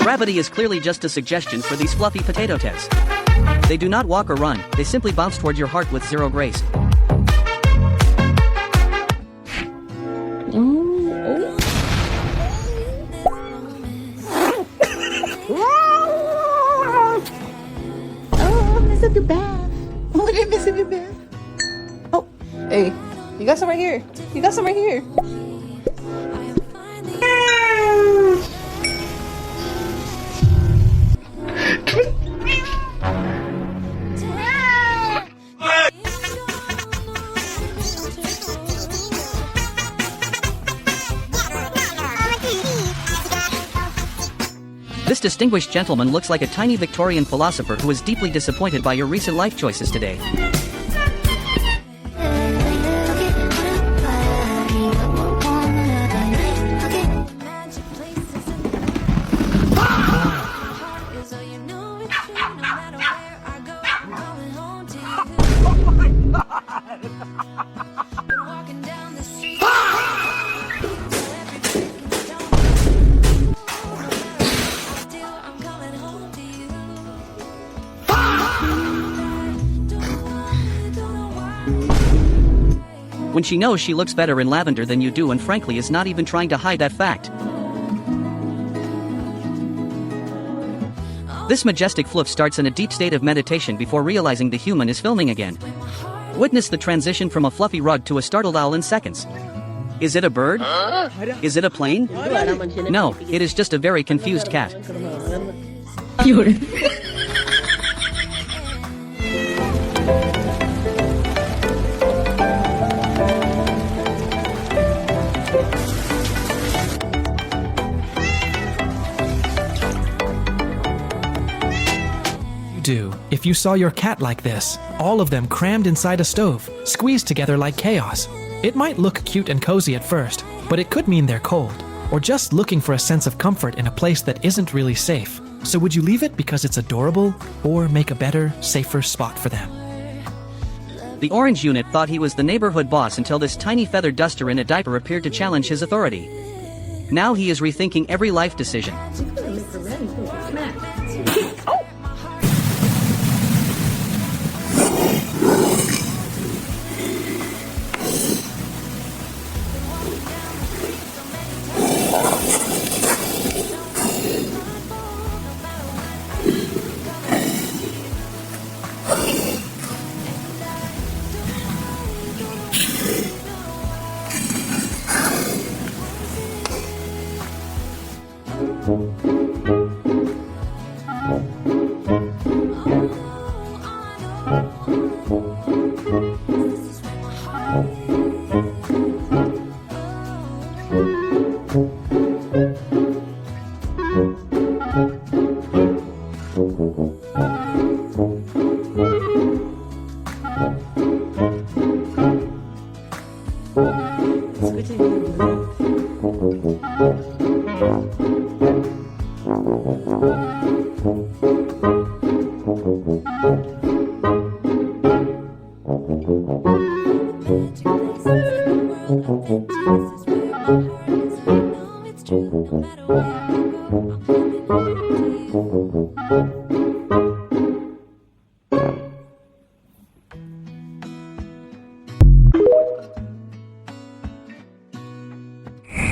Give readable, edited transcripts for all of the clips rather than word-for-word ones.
Gravity is clearly just a suggestion for these fluffy potato heads. They do not walk or run, they simply bounce toward your heart with zero grace. Miss the bath. Oh, I miss the bath. Oh, hey, you got some right here. You got some right here. This distinguished gentleman looks like a tiny Victorian philosopher who is deeply disappointed by your recent life choices today. When she knows she looks better in lavender than you do and frankly is not even trying to hide that fact. This majestic fluff starts in a deep state of meditation before realizing the human is filming again. Witness the transition from a fluffy rug to a startled owl in seconds. Is it a bird? Is it a plane? No, it is just a very confused cat. Do if you saw your cat like this, all of them crammed inside a stove, squeezed together like chaos. It might look cute and cozy at first, but it could mean they're cold, or just looking for a sense of comfort in a place that isn't really safe. So would you leave it because it's adorable, or make a better, safer spot for them? The orange unit thought he was the neighborhood boss until this tiny feathered duster in a diaper appeared to challenge his authority. Now he is rethinking every life decision.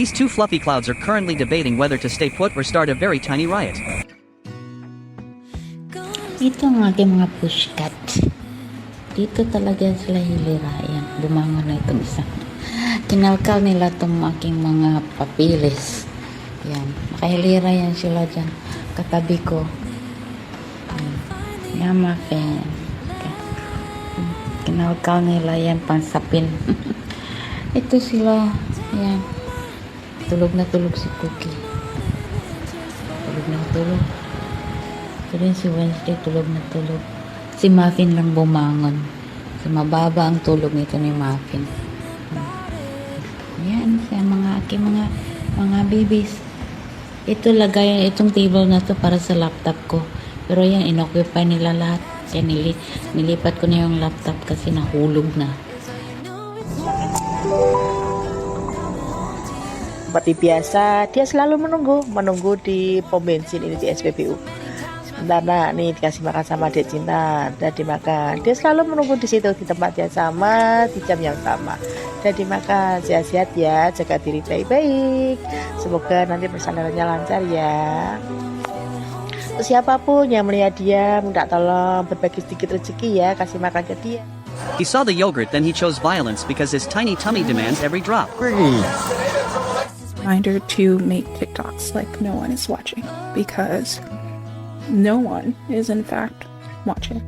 These two fluffy clouds are currently debating whether to stay put or start a very tiny riot. Ito ang aking mga pushcat. Dito talaga sila hilirayan. Bumangon na itong isa. Kinalkal nila itong aking mga papilis. Yan. Nakahilira yan sila dyan. Katabi ko. Yan mga fan. Kinalkal nila yan pansapin. Ito sila. Yan. Tulog na tulog si Cookie. Tulog na tulog. Ito rin si Wednesday, tulog na tulog. Si Muffin lang bumangon. So, mababa ang tulog nito ni Muffin. Yan, sa mga aking mga babies. Ito lagay, itong table na to para sa laptop ko. Pero yan, inoccupy nila lahat. Kaya nilipat ko na yung laptop kasi nahulog na. Seperti biasa, dia selalu menunggu di pom bensin ini di SPBU. Sebentar nak, nih dikasih makan sama adik cinta, udah dimakan. Dia selalu menunggu di situ, di tempat yang sama, di jam yang sama. Udah dimakan, sehat-sehat ya, jaga diri baik-baik. Semoga nanti persalinannya lancar ya. Terus siapapun yang melihat dia, minta tolong berbagi sedikit rezeki ya, kasih makan ke dia. He saw the yogurt, then he chose violence because his tiny tummy demands every drop. Reminder to make TikToks like no one is watching, because no one is in fact watching.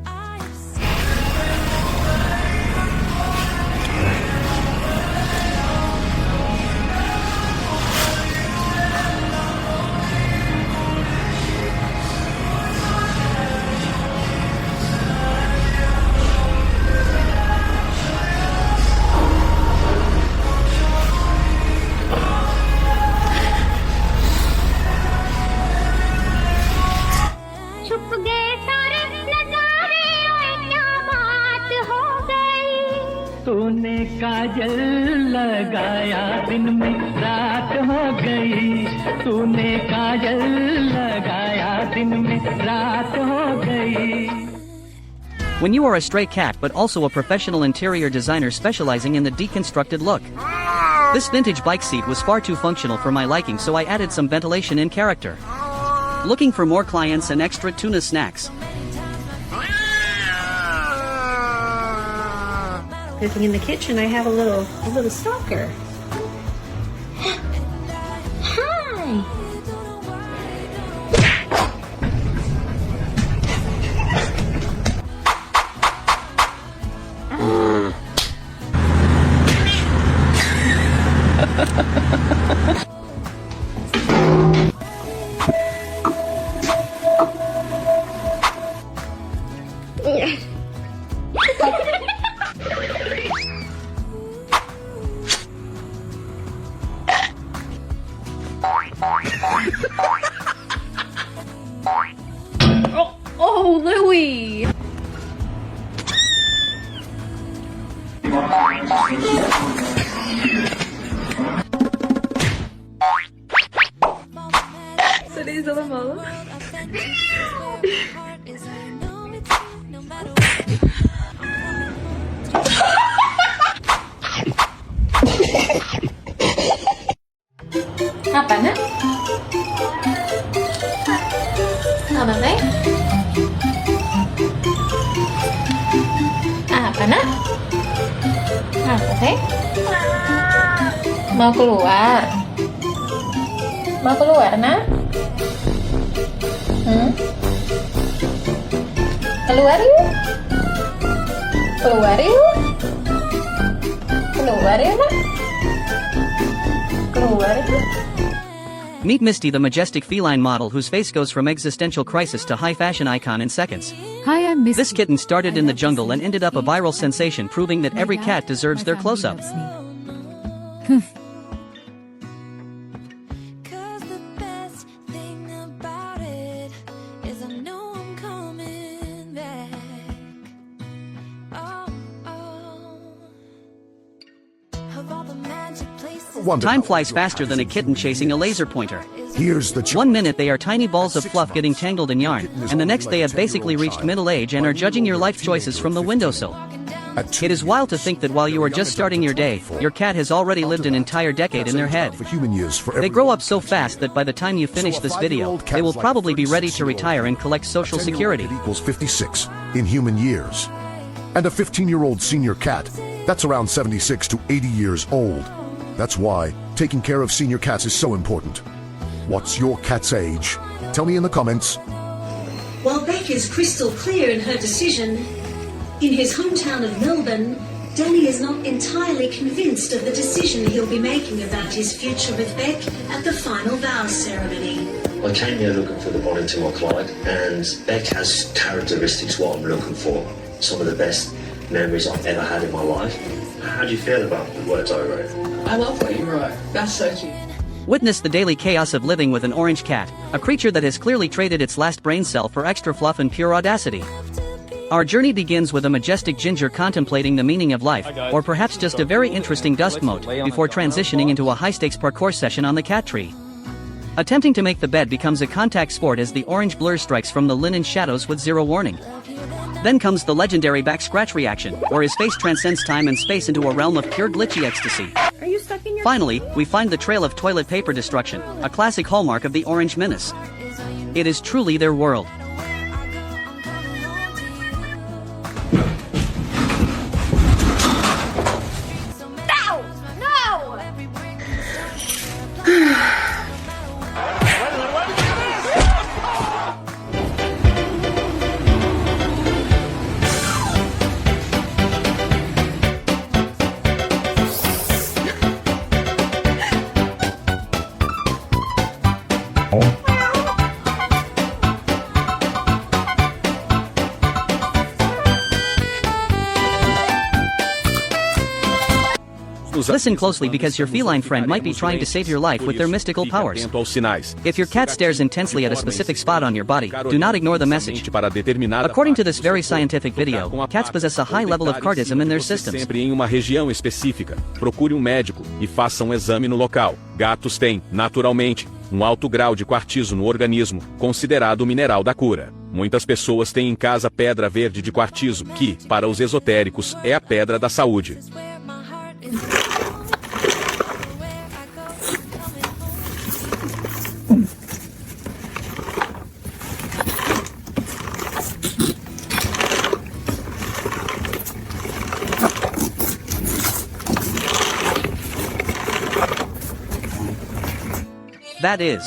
तूने काजल लगाया दिन में रात हो गई तूने काजल लगाया दिन में रात हो गई. When you are a stray cat but also a professional interior designer specializing in the deconstructed look. This vintage bike seat was far too functional for my liking, so I added some ventilation in character. Looking for more clients and extra tuna snacks. Cooking in the kitchen, I have a little stalker. Hi. Oh, Louie! Today's the mall. Apa nak? Apa nak? Apa nak? Apa sih? Mau keluar? Mau keluar nak? Keluar yuk? Keluar yuk? Keluar yuk nak? Keluar yuk? Meet Misty, the majestic feline model whose face goes from existential crisis to high fashion icon in seconds. Hi, I'm Misty. This kitten started in the jungle and ended up a viral sensation, proving that every cat deserves their close-up. Time flies faster than a kitten chasing a laser pointer. Here's the 1 minute they are tiny balls of fluff getting tangled in yarn, and the next they have basically reached middle age and are judging your life choices from the windowsill. It is wild to think that while you are just starting your day, your cat has already lived an entire decade in their head. They grow up so fast that by the time you finish this video, they will probably be ready to retire and collect Social Security. Equals 56 in human years. And a 15-year-old senior cat, that's around 76 to 80 years old. That's why taking care of senior cats is so important. What's your cat's age? Tell me in the comments. While Beck is crystal clear in her decision, in his hometown of Melbourne, Danny is not entirely convinced of the decision he'll be making about his future with Beck at the final vows ceremony. I came here looking for the Bonington or Clyde, and Beck has characteristics what I'm looking for. Some of the best memories I've ever had in my life. How do you feel about the words I wrote? I love what you wrote. That's so cute. Witness the daily chaos of living with an orange cat, a creature that has clearly traded its last brain cell for extra fluff and pure audacity. Our journey begins with a majestic ginger contemplating the meaning of life, or perhaps just a very interesting dust mote, before transitioning into a high-stakes parkour session on the cat tree. Attempting to make the bed becomes a contact sport as the orange blur strikes from the linen shadows with zero warning. Then comes the legendary back scratch reaction, where his face transcends time and space into a realm of pure glitchy ecstasy. Are you stuck in your... Finally, we find the trail of toilet paper destruction, a classic hallmark of the Orange Menace. It is truly their world. Listen closely because your feline friend might be trying to save your life with their mystical powers. If your cat stares intensely at a specific spot on your body, do not ignore the message. According to this very scientific video, cats possess a high level of cardism in their systems. Sempre em uma região específica. Procure um médico e faça um exame no local. Gatos têm, naturalmente, um alto grau de quartzo no organismo, considerado o mineral da cura. Muitas pessoas têm em casa pedra verde de quartzo, que, para os esotéricos, é a pedra da saúde. That is.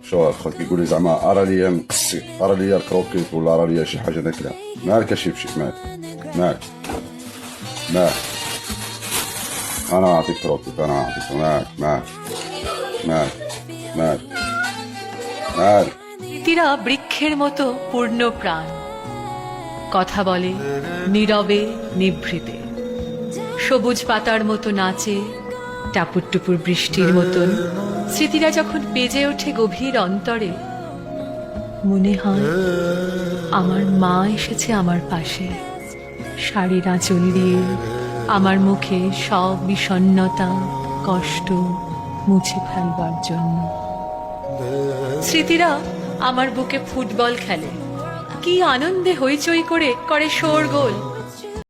شو اخوك يقول لي زعما ارى لي مقصي ارى لي الكروكيت ولا ارى لي شي حاجه ناكلها مالك شبشب مالك انا اعطيك كروكيت انا اعطيك مالك তিরা বৃক্ষের মতো পূর্ণ প্রাণ কথা বলে নীরবে নিভৃতে সবুজ পাতার মতো নাচে টাপুর টুপুর বৃষ্টির মতন স্মৃতিরা যখন বেজে ওঠে গভীর অন্তরে মনে হয় আমার মা এসেছে আমার পাশে শাড়ির আঁচল দিয়ে আমার মুখে সব বিষণ্ণতা কষ্ট মুছে ফেলবার জন্য স্মৃতিরা আমার বুকে ফুটবল খেলে কি আনন্দে হইচই করে শোরগোল